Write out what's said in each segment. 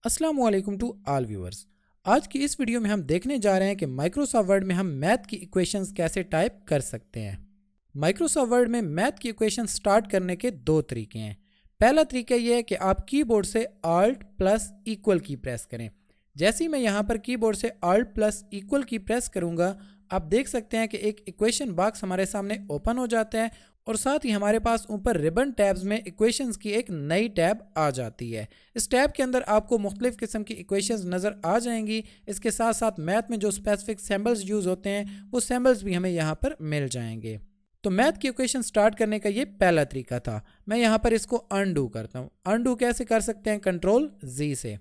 अस्सलाम वालेकुम to all viewers. आज की इस वीडियो में हम देखने जा रहे हैं कि माइक्रोसॉफ्ट वर्ड में हम मैथ की इक्वेशंस कैसे टाइप कर सकते हैं। माइक्रोसॉफ्ट वर्ड में मैथ की इक्वेशंस स्टार्ट करने के दो तरीके हैं। पहला तरीका यह है कि आप कीबोर्ड से Alt प्लस इक्वल की प्रेस करें। जैसे ही मैं यहाँ पर कीबोर्ड से Alt प्लस इक्वल की प्रेस करूँगा, आप देख सकते हैं कि एक इक्वेशन बॉक्स हमारे सामने ओपन हो जाता है और साथ ही हमारे पास ऊपर रिबन टैब्स में इक्वेशंस की एक नई टैब आ जाती है। इस टैब के अंदर आपको मुख्तलिफ किस्म की इक्वेशंस नज़र आ जाएंगी। इसके साथ साथ मैथ में जो स्पेसिफिक सिंबल्स यूज़ होते हैं वो सिंबल्स भी हमें यहाँ पर मिल जाएंगे। तो मैथ की इक्वेशन स्टार्ट करने का ये पहला तरीका था। मैं यहाँ पर इसको अनडू करता हूँ। अनडू कैसे कर सकते हैं? कंट्रोल Z से।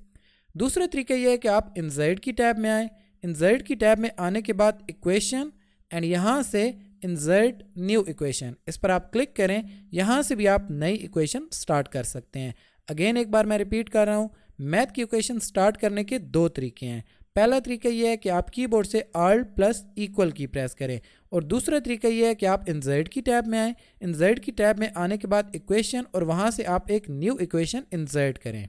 दूसरा तरीका यह है कि आप इंसर्ट की टैब में आए। इंसर्ट की टैब में आने के बाद इक्वेशन एंड यहाँ से इंसर्ट न्यू इक्वेशन, इस पर आप क्लिक करें। यहाँ से भी आप नई इक्वेशन स्टार्ट कर सकते हैं। अगेन एक बार मैं रिपीट कर रहा हूँ, मैथ की इक्वेशन स्टार्ट करने के दो तरीके हैं। पहला तरीका यह है कि आप कीबोर्ड से Alt प्लस इक्वल की प्रेस करें और दूसरा तरीका यह है कि आप इंसर्ट की टैब में आए। इंसर्ट की टैब में आने के बाद इक्वेशन और वहाँ से आप एक न्यू इक्वेशन इंसर्ट करें।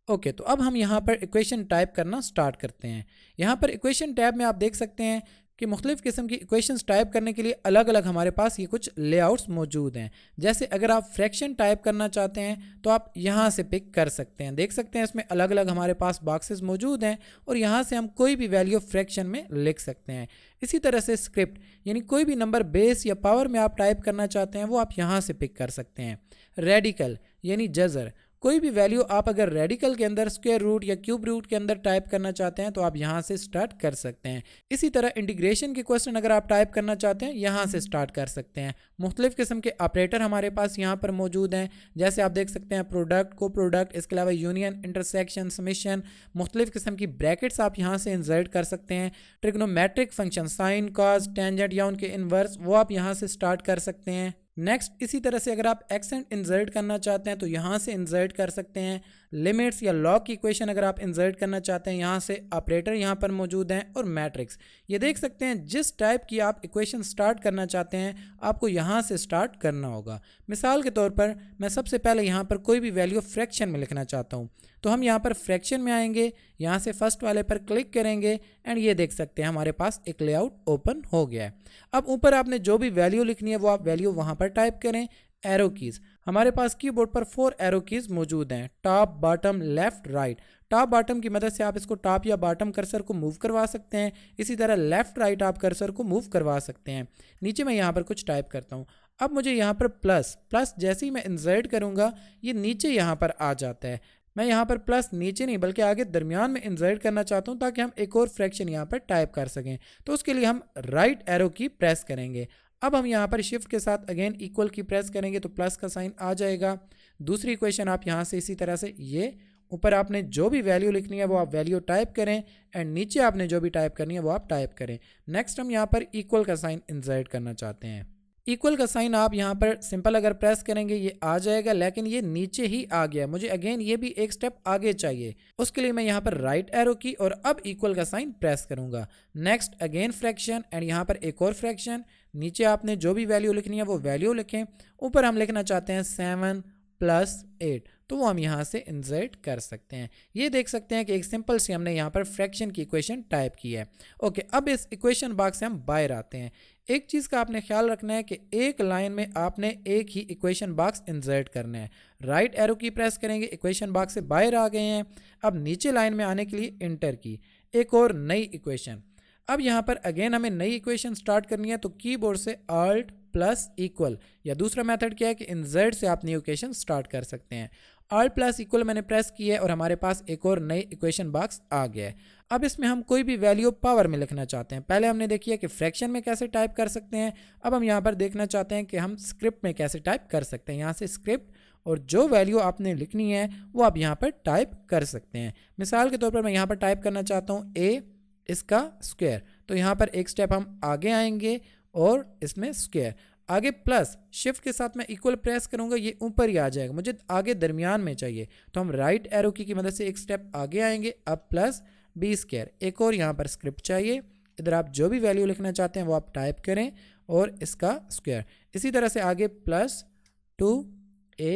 ओके, तो अब हम यहाँ पर इक्वेशन टाइप करना स्टार्ट करते हैं। यहाँ पर इक्वेशन टैब में आप देख सकते हैं कि मुख्तलिफ किस्म की इक्वेशंस टाइप करने के लिए अलग अलग हमारे पास ये कुछ लेआउट्स मौजूद हैं। जैसे अगर आप फ्रैक्शन टाइप करना चाहते हैं तो आप यहाँ से पिक कर सकते हैं। देख सकते हैं इसमें अलग अलग हमारे पास बॉक्सेस मौजूद हैं और यहाँ से हम कोई भी वैल्यू फ्रैक्शन में लिख सकते हैं। इसी तरह से स्क्रिप्ट यानी कोई भी नंबर बेस या पावर में आप टाइप करना चाहते हैं वो आप यहाँ से पिक कर सकते हैं। रेडिकल यानी जज़र, कोई भी वैल्यू आप अगर रेडिकल के अंदर स्क्वायर रूट या क्यूब रूट के अंदर टाइप करना चाहते हैं तो आप यहाँ से स्टार्ट कर सकते हैं। इसी तरह इंटीग्रेशन के क्वेश्चन अगर आप टाइप करना चाहते हैं यहाँ से स्टार्ट कर सकते हैं। मुख्तलिफ किस्म के ऑपरेटर हमारे पास यहाँ पर मौजूद हैं। जैसे आप देख सकते हैं प्रोडक्ट, को प्रोडक्ट, इसके अलावा यूनियन, इंटरसेक्शन, समेशन, मुख्तलिफ किस्म की ब्रैकेट्स आप यहाँ से इंसर्ट कर सकते हैं। Trigonometric function, sine, cos, tangent या उनके इन्वर्स, वो आप यहाँ से स्टार्ट कर सकते हैं। नेक्स्ट, इसी तरह से अगर आप एक्सेंट इंसर्ट करना चाहते हैं तो यहाँ से इंसर्ट कर सकते हैं। लिमिट्स या लॉग की इक्वेशन अगर आप इंसर्ट करना चाहते हैं यहाँ से ऑपरेटर यहाँ पर मौजूद हैं। और मैट्रिक्स, ये देख सकते हैं जिस टाइप की आप इक्वेशन स्टार्ट करना चाहते हैं आपको यहाँ से स्टार्ट करना होगा। मिसाल के तौर पर मैं सबसे पहले यहाँ पर कोई भी वैल्यू फ्रैक्शन में लिखना चाहता हूँ तो हम यहाँ पर फ्रैक्शन में आएंगे, यहाँ से फर्स्ट वाले पर क्लिक करेंगे एंड ये देख सकते हैं हमारे पास एक लेआउट ओपन हो गया है। अब ऊपर आपने जो भी वैल्यू लिखनी है वो आप वैल्यू वहाँ पर टाइप करें। एरो कीज़, हमारे पास कीबोर्ड पर 4 एरो कीज़ मौजूद हैं, top, bottom, left, right. Top bottom की मदद से आप इसको टॉप या बॉटम कर्सर को मूव करवा सकते हैं। इसी तरह लेफ्ट राइट आप कर्सर को मूव करवा सकते हैं। नीचे मैं यहाँ पर कुछ टाइप करता हूँ। अब मुझे यहाँ पर प्लस जैसे ही मैं इंसर्ट करूँगा ये नीचे यहाँ पर आ जाता है। मैं यहाँ पर प्लस नीचे नहीं बल्कि आगे दरमियान में इंसर्ट करना चाहता हूँ ताकि हम एक और फ्रैक्शन यहाँ पर टाइप कर सकें। तो उसके लिए हम राइट एरो की प्रेस करेंगे। अब हम यहाँ पर शिफ्ट के साथ अगेन इक्वल की प्रेस करेंगे तो प्लस का साइन आ जाएगा। दूसरी इक्वेशन आप यहाँ से इसी तरह से ये ऊपर आपने जो भी वैल्यू लिखनी है वो आप वैल्यू टाइप करें एंड नीचे आपने जो भी टाइप करनी है वो आप टाइप करें। नेक्स्ट हम यहाँ पर इक्वल का साइन इंसर्ट करना चाहते हैं। इक्वल का साइन आप यहाँ पर सिंपल अगर प्रेस करेंगे ये आ जाएगा, लेकिन ये नीचे ही आ गया। मुझे अगेन ये भी एक स्टेप आगे चाहिए। उसके लिए मैं यहाँ पर राइट एरो की और अब इक्वल का साइन प्रेस करूँगा। नेक्स्ट अगेन फ्रैक्शन एंड यहाँ पर एक और फ्रैक्शन। नीचे आपने जो भी वैल्यू लिखनी है वो वैल्यू लिखें। ऊपर हम लिखना चाहते हैं 7 + 8 तो वो हम यहाँ से इंसर्ट कर सकते हैं। ये देख सकते हैं कि एक सिंपल सी हमने यहाँ पर फ्रैक्शन की इक्वेशन टाइप की है। ओके, अब इस इक्वेशन बॉक्स से हम बाहर आते हैं। एक चीज़ का आपने ख्याल रखना है कि एक लाइन में आपने एक ही इक्वेशन बॉक्स इंसर्ट करना है। राइट एरो की प्रेस करेंगे, इक्वेशन बॉक्स से बाहर आ गए हैं। अब नीचे लाइन में आने के लिए इंटर की, एक और नई इक्वेशन। अब यहाँ पर अगेन हमें नई इक्वेशन स्टार्ट करनी है तो कीबोर्ड से Alt प्लस इक्वल या दूसरा मेथड क्या है कि इंसर्ट से आप न्यू इक्वेशन स्टार्ट कर सकते हैं। Alt प्लस इक्वल मैंने प्रेस की है और हमारे पास एक और नई इक्वेशन बॉक्स आ गया है। अब इसमें हम कोई भी वैल्यू पावर में लिखना चाहते हैं। पहले हमने देखी है कि फ्रैक्शन में कैसे टाइप कर सकते हैं। अब हम यहाँ पर देखना चाहते हैं कि हम स्क्रिप्ट में कैसे टाइप कर सकते हैं। यहाँ से स्क्रिप्ट और जो वैल्यू आपने लिखनी है वो आप यहाँ पर टाइप कर सकते हैं। मिसाल के तौर पर मैं यहाँ पर टाइप करना चाहता हूँ a इसका स्क्वायर, तो यहाँ पर एक स्टेप हम आगे आएंगे और इसमें स्क्वायर, आगे प्लस, शिफ्ट के साथ मैं इक्वल प्रेस करूँगा ये ऊपर ही आ जाएगा। मुझे आगे दरमियान में चाहिए तो हम राइट एरो की मदद से एक स्टेप आगे आएंगे। अब प्लस b², एक और यहाँ पर स्क्रिप्ट चाहिए। इधर आप जो भी वैल्यू लिखना चाहते हैं वो आप टाइप करें और इसका स्क्वायर। इसी तरह से आगे +2a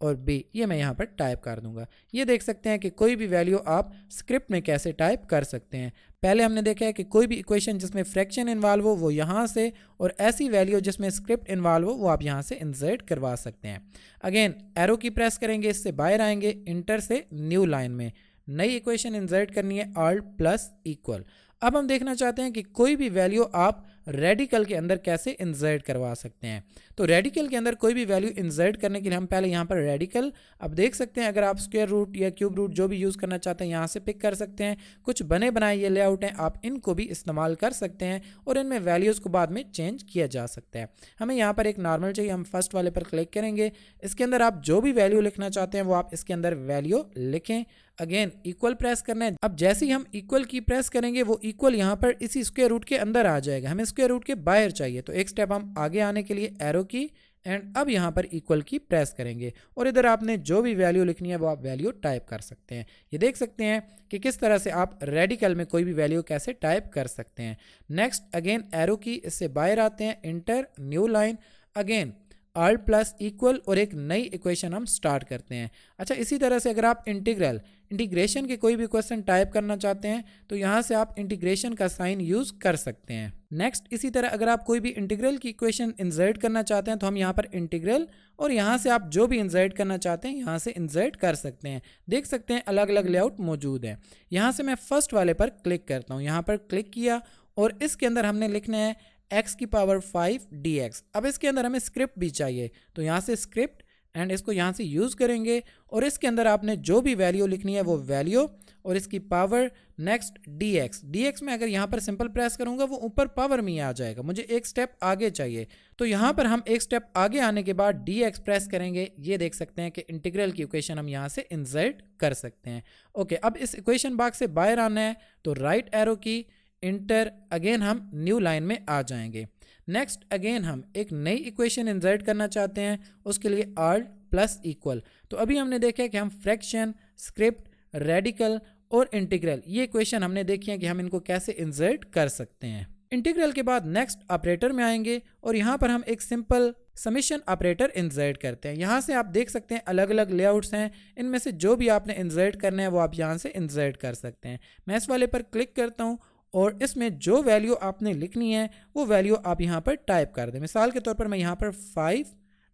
और b ये मैं यहाँ पर टाइप कर दूंगा। ये देख सकते हैं कि कोई भी वैल्यू आप स्क्रिप्ट में कैसे टाइप कर सकते हैं। पहले हमने देखा है कि कोई भी इक्वेशन जिसमें फ्रैक्शन इन्वॉल्व हो वो यहाँ से, और ऐसी वैल्यू जिसमें स्क्रिप्ट इन्वॉल्व हो वो आप यहाँ से इंसर्ट करवा सकते हैं। अगेन एरो की प्रेस करेंगे, इससे बाहर आएंगे, इंटर से न्यू लाइन में नई इक्वेशन इंसर्ट करनी है, ऑल्ट प्लस इक्वल। अब हम देखना चाहते हैं कि कोई भी वैल्यू आप रेडिकल के अंदर कैसे इंसर्ट करवा सकते हैं। तो रेडिकल के अंदर कोई भी वैल्यू इंसर्ट करने के लिए हम पहले यहाँ पर रेडिकल, अब देख सकते हैं अगर आप स्क्वायर रूट या क्यूब रूट जो भी यूज़ करना चाहते हैं यहाँ से पिक कर सकते हैं। कुछ बने बनाए ये लेआउट हैं, आप इनको भी इस्तेमाल कर सकते हैं और इनमें वैल्यूज़ को बाद में चेंज किया जा सकता है। हमें यहाँ पर एक नॉर्मल चाहिए, हम फर्स्ट वाले पर क्लिक करेंगे। इसके अंदर आप जो भी वैल्यू लिखना चाहते हैं वो आप इसके अंदर वैल्यू लिखें। अगेन इक्वल प्रेस करना है। अब जैसे ही हम इक्वल की प्रेस करेंगे वो इक्वल यहाँ पर इसी स्क्वायर रूट के अंदर आ जाएगा, हमें स्क्वायर रूट के बाहर चाहिए। तो एक स्टेप हम आगे आने के लिए एरो की एंड अब यहाँ पर इक्वल की प्रेस करेंगे और इधर आपने जो भी वैल्यू लिखनी है वो आप वैल्यू टाइप कर सकते हैं। ये देख सकते हैं कि किस तरह से आप रेडिकल में कोई भी वैल्यू कैसे टाइप कर सकते हैं। नेक्स्ट अगेन एरो की, इससे बाहर आते हैं, inter new line, again alt plus equal और एक नई इक्वेशन हम स्टार्ट करते हैं। अच्छा, इसी तरह से अगर आप इंटीग्रेशन के कोई भी क्वेश्चन टाइप करना चाहते हैं तो यहाँ से आप इंटीग्रेशन का साइन यूज़ कर सकते हैं। नेक्स्ट इसी तरह अगर आप कोई भी इंटीग्रल की इक्वेशन इंसर्ट करना चाहते हैं तो हम यहाँ पर इंटीग्रल और यहाँ से आप जो भी इंसर्ट करना चाहते हैं यहाँ से इंसर्ट कर सकते हैं। देख सकते हैं अलग अलग लेआउट मौजूद है। यहाँ से मैं फर्स्ट वाले पर क्लिक करता हूँ, यहाँ पर क्लिक किया और इसके अंदर हमने लिखना है x की पावर 5 dx। अब इसके अंदर हमें स्क्रिप्ट भी चाहिए तो यहाँ से स्क्रिप्ट एंड इसको यहाँ से यूज़ करेंगे और इसके अंदर आपने जो भी वैल्यू लिखनी है वो वैल्यू और इसकी पावर, नेक्स्ट dx में अगर यहाँ पर सिंपल प्रेस करूँगा वो ऊपर पावर में ही आ जाएगा, मुझे एक स्टेप आगे चाहिए। तो यहाँ पर हम एक स्टेप आगे आने के बाद dx प्रेस करेंगे। ये देख सकते हैं कि इंटीग्रल की इक्वेशन हम यहाँ से इंसर्ट कर सकते हैं। ओके, अब इस इक्वेशन बॉक्स से बाहर आना है तो राइट एरो की, इंटर, अगेन हम न्यू लाइन में आ जाएंगे। नेक्स्ट अगेन हम एक नई इक्वेशन इंसर्ट करना चाहते हैं, उसके लिए ऑल्ट प्लस इक्वल। तो अभी हमने देखा कि हम फ्रैक्शन, स्क्रिप्ट, रेडिकल और इंटीग्रल ये इक्वेशन हमने देखी है कि हम इनको कैसे इंसर्ट कर सकते हैं। इंटीग्रल के बाद नेक्स्ट ऑपरेटर में आएंगे और यहाँ पर हम एक सिंपल समेशन ऑपरेटर इंसर्ट करते हैं। यहाँ से आप देख सकते हैं अलग अलग लेआउट्स हैं, इनमें से जो भी आपने इंसर्ट करना है वो आप यहाँ से इंसर्ट कर सकते हैं। मैं इस वाले पर क्लिक करता हूँ और इसमें जो वैल्यू आपने लिखनी है वो वैल्यू आप यहाँ पर टाइप कर दें। मिसाल के तौर पर मैं यहाँ पर 5,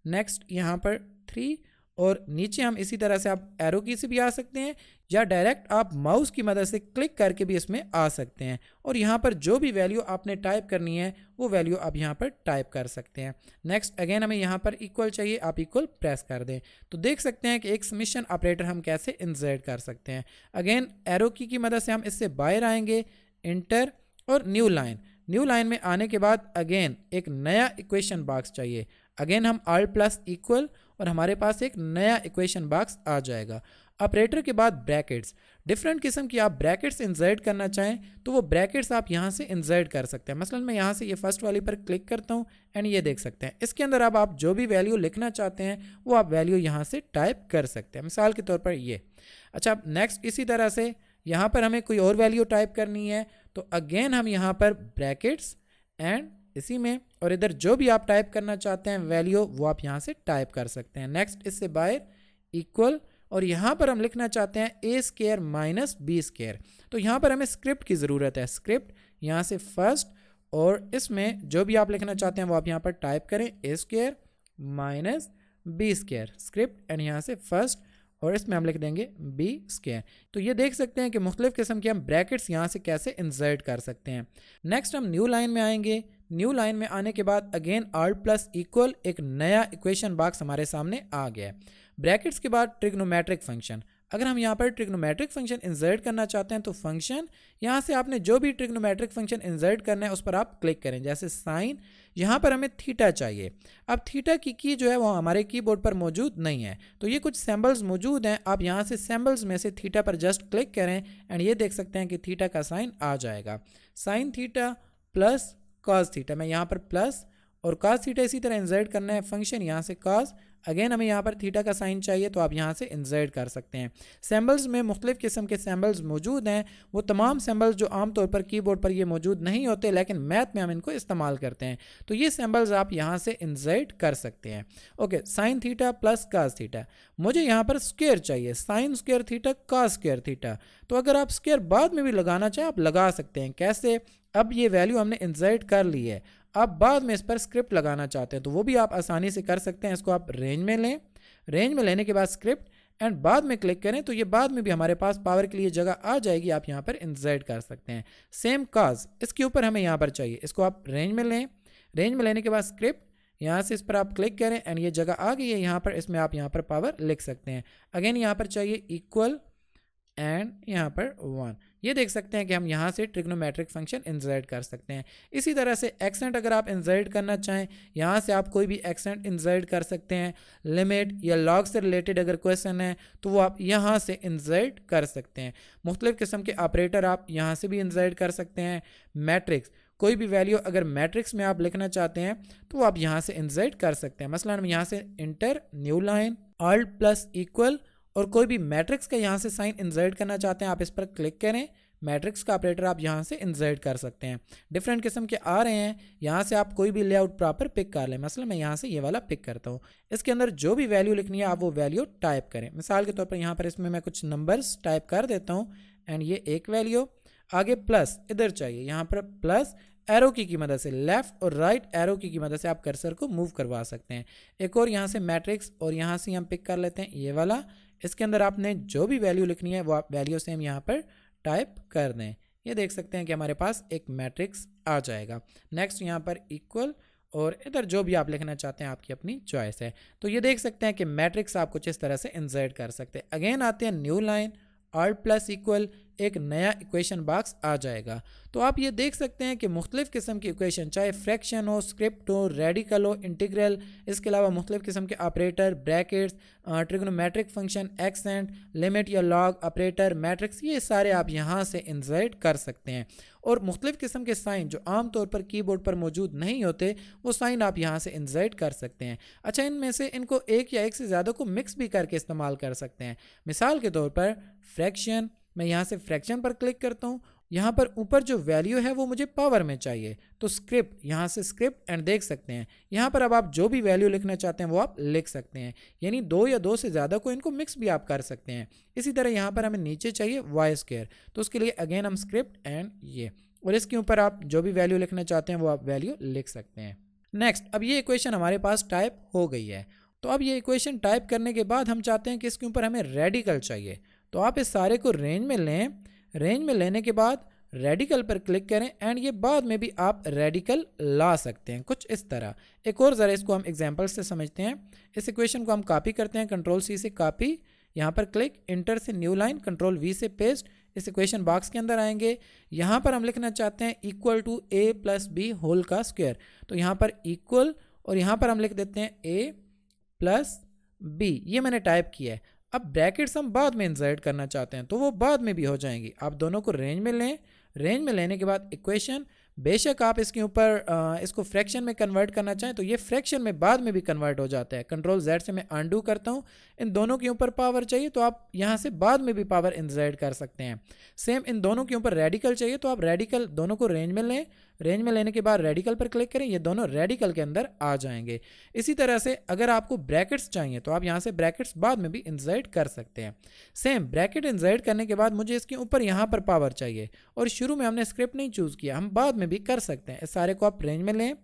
नेक्स्ट यहाँ पर 3 और नीचे हम इसी तरह से आप एरो की से भी आ सकते हैं या डायरेक्ट आप माउस की मदद से क्लिक करके भी इसमें आ सकते हैं और यहाँ पर जो भी वैल्यू आपने टाइप करनी है वो वैल्यू आप यहाँ पर टाइप कर सकते हैं। नेक्स्ट अगेन हमें यहाँ पर इक्वल चाहिए, आप इक्वल प्रेस कर दें तो देख सकते हैं कि एक समेशन ऑपरेटर हम कैसे इंसर्ट कर सकते हैं। अगेन एरो की मदद से हम इससे बाहर आएंगे, इंटर और न्यू लाइन में आने के बाद अगेन एक नया इक्वेशन बॉक्स चाहिए। अगेन हम ऑल्ट प्लस इक्वल और हमारे पास एक नया इक्वेशन बॉक्स आ जाएगा। ऑपरेटर के बाद ब्रैकेट्स, डिफरेंट किस्म की आप ब्रैकेट्स इंसर्ट करना चाहें तो वो ब्रैकेट्स आप यहाँ से इंसर्ट कर सकते हैं। मसलन मैं यहाँ से ये फर्स्ट वाली पर क्लिक करता हूँ एंड ये देख सकते हैं इसके अंदर अब आप जो भी वैल्यू लिखना चाहते हैं वो आप वैल्यू यहाँ से टाइप कर सकते हैं, मिसाल के तौर पर ये। अच्छा, नेक्स्ट इसी तरह से यहाँ पर हमें कोई और वैल्यू टाइप करनी है तो अगेन हम यहाँ पर ब्रैकेट्स एंड इसी में और इधर जो भी आप टाइप करना चाहते हैं वैल्यू वो आप यहाँ से टाइप कर सकते हैं। नेक्स्ट इससे बाहर इक्वल और यहाँ पर हम लिखना चाहते हैं ए स्क्वायर माइनस बी स्क्वायर। तो यहाँ पर हमें स्क्रिप्ट की ज़रूरत है, स्क्रिप्ट यहाँ से फर्स्ट और इसमें जो भी आप लिखना चाहते हैं वो आप यहाँ पर टाइप करें, A square minus B square, script and यहाँ से फर्स्ट और इसमें हम लिख देंगे बी स्क्वायर। तो ये देख सकते हैं कि मुख्तलिफ किस्म के हम ब्रैकेट्स यहाँ से कैसे इंसर्ट कर सकते हैं। नेक्स्ट हम न्यू लाइन में आएंगे। न्यू लाइन में आने के बाद अगेन ऑल्ट प्लस इक्वल, एक नया इक्वेशन बॉक्स हमारे सामने आ गया। ब्रैकेट्स के बाद ट्रिग्नोमेट्रिक फंक्शन, अगर हम यहाँ पर ट्रिग्नोमेट्रिक फंक्शन इंसर्ट करना चाहते हैं तो फंक्शन यहाँ से आपने जो भी ट्रिग्नोमेट्रिक फंक्शन इंसर्ट करना है उस पर आप क्लिक करें। जैसे साइन, यहाँ पर हमें थीटा चाहिए। अब थीटा की जो है वो हमारे कीबोर्ड पर मौजूद नहीं है तो ये कुछ सिंबल्स मौजूद हैं, आप यहाँ से सिंबल्स में से थीटा पर जस्ट क्लिक करें एंड ये देख सकते हैं कि थीटा का साइन आ जाएगा। Sine theta plus cos theta, मैं यहाँ पर प्लस और cos थीटा इसी तरह इंसर्ट करना है फंक्शन यहाँ से cos, अगेन हमें यहाँ पर थीटा का साइन चाहिए तो आप यहाँ से इंसर्ट कर सकते हैं। सिंबल्स में मुख्तलिफ किस्म के सिंबल्स मौजूद हैं, वो तमाम सिंबल्स जो आमतौर पर कीबोर्ड पर ये मौजूद नहीं होते लेकिन मैथ में हम इनको इस्तेमाल करते हैं, तो ये सिंबल्स आप यहाँ से इंसर्ट कर सकते हैं। Okay, sine theta plus cos theta, मुझे यहाँ पर स्क्वायर चाहिए, sine square theta cos square theta, तो अगर आप स्क्वायर बाद में भी लगाना चाहें आप लगा सकते हैं। कैसे? अब ये वैल्यू हमने इंसर्ट कर ली है, आप बाद में इस पर स्क्रिप्ट लगाना चाहते हैं तो वो भी आप आसानी से कर सकते हैं। इसको आप रेंज में लें, रेंज में लेने के बाद स्क्रिप्ट एंड बाद में क्लिक करें तो ये बाद में भी हमारे पास पावर के लिए जगह आ जाएगी, आप यहाँ पर इंसर्ट कर सकते हैं। सेम cos इसके ऊपर हमें यहाँ पर चाहिए, इसको आप रेंज में लें, रेंज में लेने के बाद स्क्रिप्ट, यहाँ से इस पर आप क्लिक करें एंड ये जगह आ गई है यहाँ पर, इसमें आप यहाँ पर पावर लिख सकते हैं। अगेन यहाँ पर चाहिए इक्वल एंड यहाँ पर 1, ये देख सकते हैं कि हम यहाँ से ट्रिग्नोमेट्रिक फंक्शन इंसर्ट कर सकते हैं। इसी तरह से एक्सेंट अगर आप इंसर्ट करना चाहें, यहाँ से आप कोई भी एक्सेंट इंसर्ट कर सकते हैं। लिमिट या लॉग से रिलेटेड अगर क्वेश्चन है तो वो आप यहाँ से इंसर्ट कर सकते हैं। मुख्तलिफ किस्म के ऑपरेटर आप यहाँ से भी इंसर्ट कर सकते हैं। मैट्रिक्स, कोई भी वैल्यू अगर मैट्रिक्स में आप लिखना चाहते हैं तो वो आप यहाँ से इंसर्ट कर सकते हैं। मसलन हम यहाँ से inter new line alt plus equal, और कोई भी मैट्रिक्स का यहाँ से साइन इंसर्ट करना चाहते हैं आप इस पर क्लिक करें, मैट्रिक्स का ऑपरेटर आप यहाँ से इंसर्ट कर सकते हैं। डिफरेंट किस्म के आ रहे हैं, यहाँ से आप कोई भी लेआउट प्रॉपर पिक कर लें। मसलन मैं यहाँ से ये वाला पिक करता हूँ, इसके अंदर जो भी वैल्यू लिखनी है आप वो वैल्यू टाइप करें। मिसाल के तौर पर यहाँ पर इसमें मैं कुछ नंबर्स टाइप कर देता हूँ एंड ये एक वैल्यू, आगे प्लस इधर चाहिए, यहाँ पर प्लस एरो की मदद से, लेफ्ट और राइट एरो की मदद से आप कर्सर को मूव करवा सकते हैं। एक और यहाँ से मैट्रिक्स, और यहाँ से हम पिक कर लेते हैं ये वाला, इसके अंदर आपने जो भी वैल्यू लिखनी है वो आप वैल्यू से हम यहाँ पर टाइप कर दें। ये देख सकते हैं कि हमारे पास एक मैट्रिक्स आ जाएगा। नेक्स्ट यहाँ पर इक्वल, और इधर जो भी आप लिखना चाहते हैं आपकी अपनी चॉइस है। तो ये देख सकते हैं कि मैट्रिक्स आप कुछ इस तरह से इंसर्ट कर सकते हैं। अगेन आते हैं new line alt plus equal, एक नया इक्वेशन बॉक्स आ जाएगा। तो आप ये देख सकते हैं कि मुख्तलिफ किस्म की इक्वेशन, चाहे फ्रैक्शन हो, स्क्रिप्ट हो, रेडिकल हो, इंटीग्रल, इसके अलावा मुख्तलिफ किस्म के operator, brackets, trigonometric function, accent, limit या लॉग ऑपरेटर, मैट्रिक्स, ये सारे आप यहाँ से इंसर्ट कर सकते हैं। और मुख्तलिफ किस्म के साइन जो आमतौर पर कीबोर्ड पर मौजूद नहीं होते वो साइन आप यहाँ से इंसर्ट कर सकते हैं। अच्छा, इनमें से इनको एक या एक से ज़्यादा को मिक्स भी करके इस्तेमाल कर सकते हैं। मिसाल के तौर पर फ्रैक्शन, मैं यहाँ से फ्रैक्शन पर क्लिक करता हूँ, यहाँ पर ऊपर जो वैल्यू है वो मुझे पावर में चाहिए, तो स्क्रिप्ट, यहाँ से स्क्रिप्ट एंड देख सकते हैं यहाँ पर अब आप जो भी वैल्यू लिखना चाहते हैं वो आप लिख सकते हैं, यानी दो या दो से ज़्यादा को इनको मिक्स भी आप कर सकते हैं। इसी तरह यहाँ पर हमें नीचे चाहिए वाई स्क्वायर, तो उसके लिए अगेन हम स्क्रिप्ट एंड ये, और इसके ऊपर आप जो भी वैल्यू लिखना चाहते हैं वो आप वैल्यू लिख सकते हैं। नेक्स्ट, अब ये इक्वेशन हमारे पास टाइप हो गई है, तो अब ये इक्वेशन टाइप करने के बाद हम चाहते हैं कि इसके ऊपर हमें रेडिकल चाहिए, तो आप इस सारे को रेंज में लें, रेंज में लेने के बाद रेडिकल पर क्लिक करें एंड ये बाद में भी आप रेडिकल ला सकते हैं कुछ इस तरह। एक और ज़रा इसको हम एग्जांपल से समझते हैं। इस इक्वेशन को हम कॉपी करते हैं, कंट्रोल सी से कॉपी, यहाँ पर क्लिक, इंटर से न्यू लाइन, कंट्रोल वी से पेस्ट, इस इक्वेशन बॉक्स के अंदर आएंगे। यहाँ पर हम लिखना चाहते हैं equal to A plus B whole का स्क्वायर, तो यहाँ पर इक्वल, और यहाँ पर हम लिख देते हैं ए प्लस बी, ये मैंने टाइप किया है। अब ब्रैकेट्स हम बाद में इंसर्ट करना चाहते हैं तो वो बाद में भी हो जाएंगी। आप दोनों को रेंज में लें, रेंज में लेने के बाद इक्वेशन, बेशक आप इसके ऊपर इसको फ्रैक्शन में कन्वर्ट करना चाहें तो ये फ्रैक्शन में बाद में भी कन्वर्ट हो जाता है। कंट्रोल जेड से मैं अनडू करता हूँ। इन दोनों के ऊपर पावर चाहिए तो आप यहाँ से बाद में भी पावर इंसर्ट कर सकते हैं। सेम इन दोनों के ऊपर रेडिकल चाहिए तो आप रेडिकल दोनों को रेंज में लें, रेंज में लेने के बाद रेडिकल पर क्लिक करें, ये दोनों रेडिकल के अंदर आ जाएंगे। इसी तरह से अगर आपको ब्रैकेट्स चाहिए तो आप यहाँ से ब्रैकेट्स बाद में भी इंसर्ट कर सकते हैं। सेम ब्रैकेट इंसर्ट करने के बाद मुझे इसके ऊपर यहाँ पर पावर चाहिए और शुरू में हमने स्क्रिप्ट नहीं चूज़ किया, हम बाद में भी कर सकते हैं। इस सारे को आप रेंज में लें,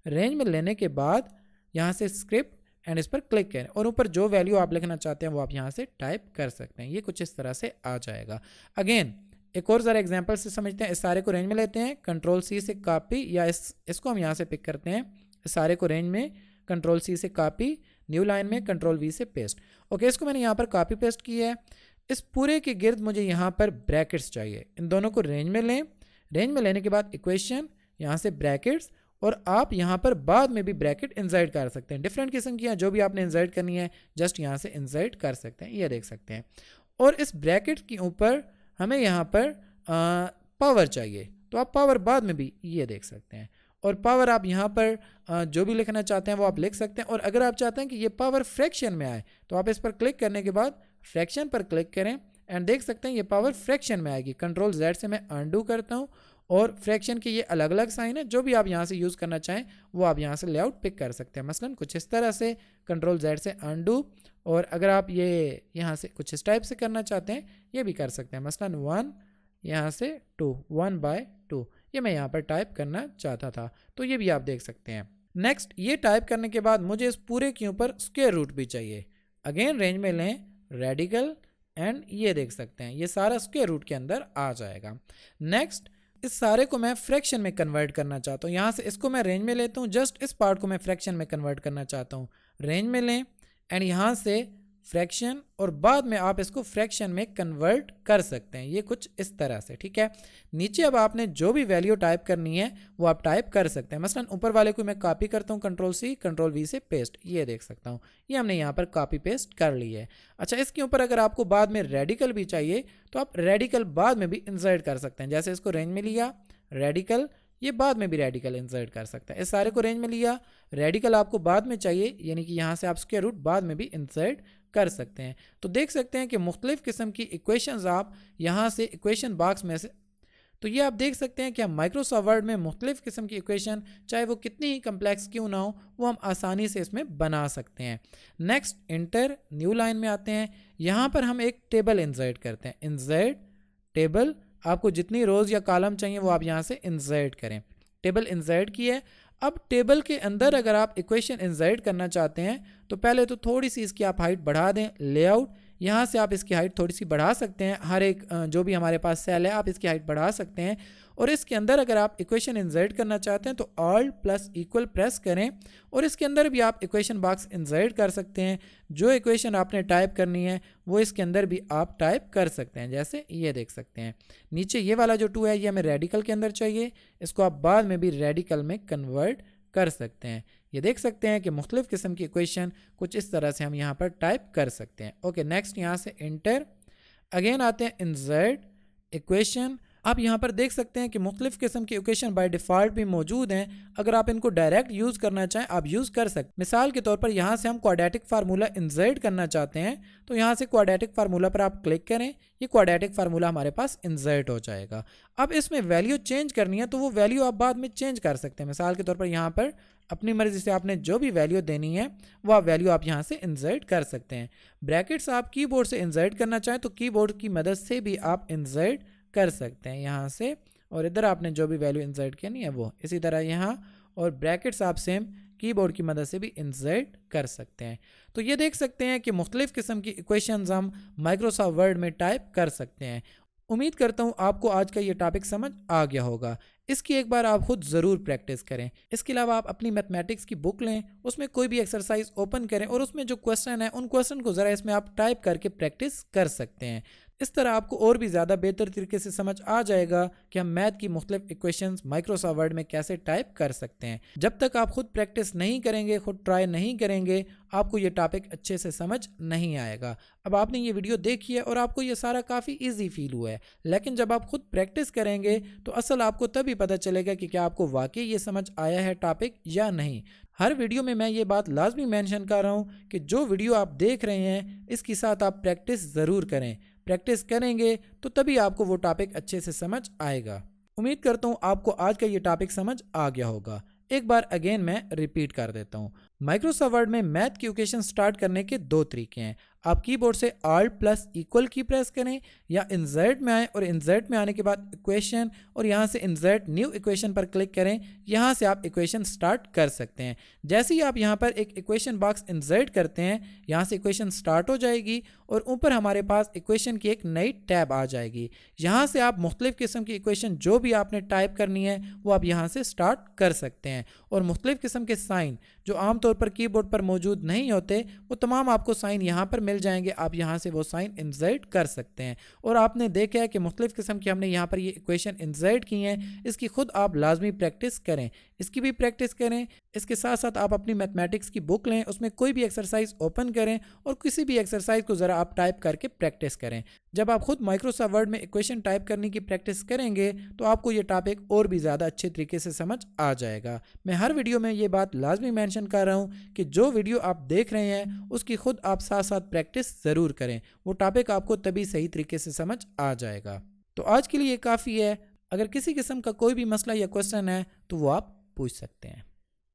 रेंज में लेने के बाद यहाँ से स्क्रिप्ट एंड इस पर क्लिक करें और ऊपर जो वैल्यू आप लिखना चाहते हैं वो आप यहाँ से टाइप कर सकते हैं। ये कुछ इस तरह से आ जाएगा। अगेन एक और ज़रा एग्जांपल से समझते हैं। इस सारे को रेंज में लेते हैं, कंट्रोल सी से कॉपी, या इसको हम यहाँ से पिक करते हैं। इस सारे को रेंज में कंट्रोल सी से कॉपी, न्यू लाइन में कंट्रोल वी से पेस्ट। ओके, इसको मैंने यहाँ पर कॉपी पेस्ट किया है। इस पूरे के गिर्द मुझे यहाँ पर ब्रैकेट्स चाहिए। इन दोनों को रेंज में लें, रेंज में लेने के बाद इक्वेशन, यहाँ से ब्रैकेट्स, और आप यहाँ पर बाद में भी ब्रैकेट इंसर्ट कर सकते हैं। डिफरेंट किस्म की जो भी आपने इंसर्ट करनी है जस्ट यहाँ से इंसर्ट कर सकते हैं, ये देख सकते हैं। और इस ब्रैकेट के ऊपर हमें यहाँ पर पावर चाहिए तो आप पावर बाद में भी ये देख सकते हैं। और पावर आप यहाँ पर जो भी लिखना चाहते हैं वो आप लिख सकते हैं। और अगर आप चाहते हैं कि ये पावर फ्रैक्शन में आए तो आप इस पर क्लिक करने के बाद फ्रैक्शन पर क्लिक करें एंड देख सकते हैं ये पावर फ्रैक्शन में आएगी। कंट्रोल Z से मैं अनडू करता हूँ और फ्रैक्शन के ये अलग अलग साइन है, जो भी आप यहाँ से यूज़ करना चाहें वो आप यहाँ से लेआउट पिक कर सकते हैं। मसलन कुछ इस तरह से कंट्रोल Z से अनडू, और अगर आप ये यहाँ से कुछ इस टाइप से करना चाहते हैं ये भी कर सकते हैं। मसलन 1 यहाँ से 2, 1/2 ये मैं यहाँ पर टाइप करना चाहता था तो ये भी आप देख सकते हैं। नेक्स्ट, ये टाइप करने के बाद मुझे इस पूरे के ऊपर स्क्वायर रूट भी चाहिए। अगेन रेंज में लें रेडिकल एंड ये देख सकते हैं ये सारा स्क्वायर रूट के अंदर आ जाएगा। नेक्स्ट, इस सारे को मैं फ्रैक्शन में कन्वर्ट करना चाहता हूँ। यहाँ से इसको मैं रेंज में लेता हूँ, जस्ट इस पार्ट को मैं फ्रैक्शन में कन्वर्ट करना चाहता हूँ। रेंज में लें एंड यहाँ से फ्रैक्शन, और बाद में आप इसको फ्रैक्शन में कन्वर्ट कर सकते हैं, ये कुछ इस तरह से, ठीक है। नीचे अब आपने जो भी वैल्यू टाइप करनी है वो आप टाइप कर सकते हैं। मसलन ऊपर वाले को मैं कॉपी करता हूँ, कंट्रोल-C कंट्रोल-V से पेस्ट, ये देख सकता हूँ ये हमने यहाँ पर कॉपी पेस्ट कर ली है। अच्छा, इसके ऊपर अगर आपको बाद में रेडिकल भी चाहिए तो आप रेडिकल बाद में भी इंसर्ट कर सकते हैं। जैसे इसको रेंज में लिया रेडिकल, ये बाद में भी रेडिकल इंसर्ट कर सकते हैं। इस सारे को रेंज में लिया, रेडिकल आपको बाद में चाहिए यानी कि यहाँ से आप स्क्वायर रूट बाद में भी इंसर्ट कर सकते हैं। तो देख सकते हैं कि मुख्तलिफ किस्म की इक्वेशंस आप यहाँ से इक्वेशन बॉक्स में से, तो ये आप देख सकते हैं कि हम माइक्रोसॉफ्ट वर्ड में मुख्तलिफ किस्म की इक्वेशन चाहे वो कितनी ही कम्प्लेक्स क्यों ना हो वो हम आसानी से इसमें बना सकते हैं। नेक्स्ट, इंटर न्यू लाइन में आते हैं। यहाँ पर हम एक टेबल इंसर्ट करते हैं। इंसर्ट टेबल, आपको जितनी रोज़ या कॉलम चाहिए वो आप यहाँ से इंसर्ट करें। टेबल इंसर्ट की है। अब टेबल के अंदर अगर आप इक्वेशन इंसर्ट करना चाहते हैं तो पहले तो थोड़ी सी इसकी आप हाइट बढ़ा दें। लेआउट, यहाँ से आप इसकी हाइट थोड़ी सी बढ़ा सकते हैं। हर एक जो भी हमारे पास सेल है आप इसकी हाइट बढ़ा सकते हैं। और इसके अंदर अगर आप इक्वेशन इंसर्ट करना चाहते हैं तो ऑल्ट प्लस इक्वल प्रेस करें और इसके अंदर भी आप इक्वेशन बॉक्स इंसर्ट कर सकते हैं। जो इक्वेशन आपने टाइप करनी है वो इसके अंदर भी आप टाइप कर सकते हैं, जैसे ये देख सकते हैं। नीचे ये वाला जो 2 है ये हमें रेडिकल के अंदर चाहिए, इसको आप बाद में भी रेडिकल में कन्वर्ट कर सकते हैं। ये देख सकते हैं कि मुख्तलिफ किस्म की इक्वेशन कुछ इस तरह से हम यहाँ पर टाइप कर सकते हैं। ओके, नेक्स्ट यहाँ से इंटर, अगेन आते हैं इंसर्ट इक्वेशन। आप यहाँ पर देख सकते हैं कि मुख्तलिफ किस्म की इक्वेशन बाय डिफ़ॉल्ट भी मौजूद हैं। अगर आप इनको डायरेक्ट यूज़ करना चाहें आप यूज़ कर सकते हैं। मिसाल के तौर पर यहाँ से हम क्वाड्रेटिक फार्मूला इंसर्ट करना चाहते हैं तो यहाँ से क्वाड्रेटिक फार्मूला पर आप क्लिक करें, ये क्वाड्रेटिक फार्मूला हमारे पास इंसर्ट हो जाएगा। अब इसमें वैल्यू चेंज करनी है तो वो वैल्यू आप बाद में चेंज कर सकते हैं। मिसाल के तौर पर यहाँ पर अपनी मर्जी से आपने जो भी वैल्यू देनी है वो आप वैल्यू आप यहाँ से इंसर्ट कर सकते हैं। ब्रैकेट्स आप कीबोर्ड से इंसर्ट करना चाहें तो कीबोर्ड की मदद से भी आप इंसर्ट कर सकते हैं यहाँ से, और इधर आपने जो भी वैल्यू इंसर्ट करनी है वो इसी तरह यहाँ, और ब्रैकेट्स आप सेम कीबोर्ड की मदद से भी इंसर्ट कर सकते हैं। तो ये देख सकते हैं कि मुख्तलिफ किस्म की इक्वेशंस हम माइक्रोसॉफ्ट वर्ड में टाइप कर सकते हैं। उम्मीद करता हूँ आपको आज का ये टॉपिक समझ आ गया होगा। इसकी एक बार आप खुद ज़रूर प्रैक्टिस करें। इसके अलावा आप अपनी मैथमेटिक्स की बुक लें, उसमें कोई भी एक्सरसाइज ओपन करें और उसमें जो क्वेश्चन है उन क्वेश्चन को ज़रा इसमें आप टाइप करके प्रैक्टिस कर सकते हैं। इस तरह आपको और भी ज़्यादा बेहतर तरीके से समझ आ जाएगा कि हम मैथ की मुख्तलिफ इक्वेशंस माइक्रोसॉफ्ट वर्ड में कैसे टाइप कर सकते हैं। जब तक आप खुद प्रैक्टिस नहीं करेंगे, खुद ट्राई नहीं करेंगे, आपको ये टॉपिक अच्छे से समझ नहीं आएगा। अब आपने ये वीडियो देखी है और आपको ये सारा काफ़ी ईजी फील हुआ है, लेकिन जब आप खुद प्रैक्टिस करेंगे तो असल आपको तभी पता चलेगा कि क्या आपको वाकई ये समझ आया है टॉपिक या नहीं। हर वीडियो में मैं ये बात लाजमी मेंशन कर रहा हूँ कि जो वीडियो आप देख रहे हैं इसके साथ आप प्रैक्टिस ज़रूर करें। प्रैक्टिस करेंगे तो तभी आपको वो टॉपिक अच्छे से समझ आएगा। उम्मीद करता हूँ आपको आज का ये टॉपिक समझ आ गया होगा। एक बार अगेन मैं रिपीट कर देता हूँ। माइक्रोसॉफ्ट वर्ड में मैथ की इक्वेशन स्टार्ट करने के 2 तरीके हैं। आप कीबोर्ड से ऑल्ट प्लस इक्वल की प्रेस करें या इंसर्ट में आएँ और इंसर्ट में आने के बाद इक्वेशन और यहाँ से इंसर्ट न्यू इक्वेशन पर क्लिक करें। यहाँ से आप इक्वेशन स्टार्ट कर सकते हैं। जैसे ही आप यहाँ पर एक इक्वेशन बॉक्स इंसर्ट करते हैं यहाँ से इक्वेशन स्टार्ट हो जाएगी और ऊपर हमारे पास इक्वेशन की एक नई टैब आ जाएगी। यहाँ से आप मुख्तलिफ किस्म की इक्वेशन जो भी आपने टाइप करनी है वो आप यहाँ से स्टार्ट कर सकते हैं और मुख्तलिफ किस्म के साइन जो आमतौर पर कीबोर्ड पर मौजूद नहीं होते, वो तमाम आपको साइन यहाँ पर मिल जाएंगे। आप यहाँ से वो साइन इंसर्ट कर सकते हैं। और आपने देखा है कि मुख्तलिफ़ किस्म की हमने यहाँ पर ये इक्वेशन इंसर्ट की हैं। इसकी खुद आप लाजमी प्रैक्टिस करें, इसकी भी प्रैक्टिस करें। इसके साथ साथ आप अपनी मैथमेटिक्स की बुक लें, उसमें कोई भी एक्सरसाइज ओपन करें और किसी भी एक्सरसाइज को ज़रा आप टाइप करके प्रैक्टिस करें। जब आप खुद माइक्रोसॉफ्ट वर्ड में इक्वेशन टाइप करने की प्रैक्टिस करेंगे तो आपको ये टॉपिक और भी ज़्यादा अच्छे तरीके से समझ आ जाएगा। मैं हर वीडियो में ये बात लाजमी मेंशन कर रहा हूँ कि जो वीडियो आप देख रहे हैं उसकी खुद आप साथ साथ प्रैक्टिस ज़रूर करें, वो टॉपिक आपको तभी सही तरीके से समझ आ जाएगा। तो आज के लिए काफ़ी है। अगर किसी किस्म का कोई भी मसला या क्वेश्चन है तो वो आप पूछ सकते हैं।